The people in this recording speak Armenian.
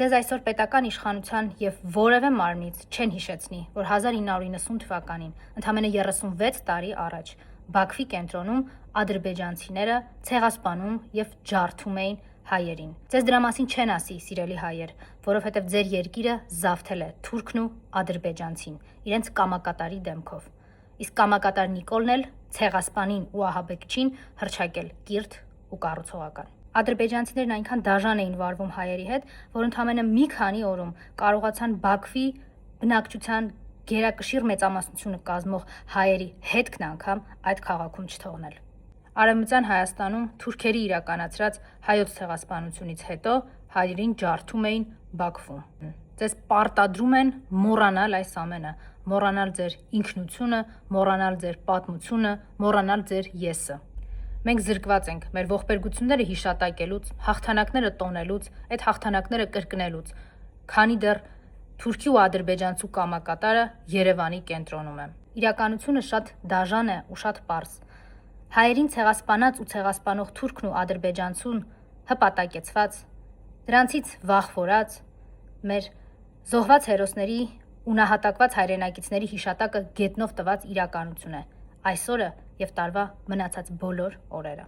Ձեզ այսօր պետական իշխանության և որևէ մարմնից չեն հիշեցնի, որ 1990 թվականին, ընդամենը 36 տարի առաջ, Բաքվի կենտրոնում ադրբեջանցիները ցեղասպանում և ջարդում էին հայերին։ Ձեզ դրա մասին չեն ասի, սիրելի հայեր, որովհետև ձեր երկիրը զավթել է թուրքն ու ադրբեջանցին, իրենց կամակատարի դեմքով։ Իսկ կամակատար Նիկոլն էլ ցեղասպանին ու ահաբեկչին հռչակել կիրթ ու կառուցողական։ Ադրբեջանցիներն այնքան դաժան էին վարվում հայերի հետ, որ ընդամենը մի քանի օրում կարողացան Բաքվի բնակչության գերակշիռ մեծամասնությունը կազմող հայերի հետքն անգամ այդ քաղաքում չթողնել։ Արևմտյան Հայաստանում թուրքերի իրականացրած հայոց ցեղասպանությունից հետո հայերին ջարդում էին Բաքվում։ Ձեզ պարտադրում են մոռանալ այս ամենը, մոռանալ ձեր ինքնությունը, մոռանալ ձեր պատմությունը, մոռանալ ձեր եսը։ Մենք զրկված ենք մեր ողբերգությունները հիշատակելուց, հաղթանակները տոնելուց, այդ հաղթանակները կրկնելուց, քանի դեռ Թուրքի ու ադրբեջանցու կամակատարը Երևանի կենտրոնում է։ Իրականությունը շատ դաժան է ու շատ պարզ։ Հայերին ցեղասպանած ու ցեղասպանող թուրքն ու ադրբեջանցուն հպատակեցված, դրանցից վախվորած, մեր զոհված հերոսների ու նահատակված հայրենակիցների հիշատակը գետնով տված իրականություն է այսօրը և տարվա մնացած բոլոր օրերը։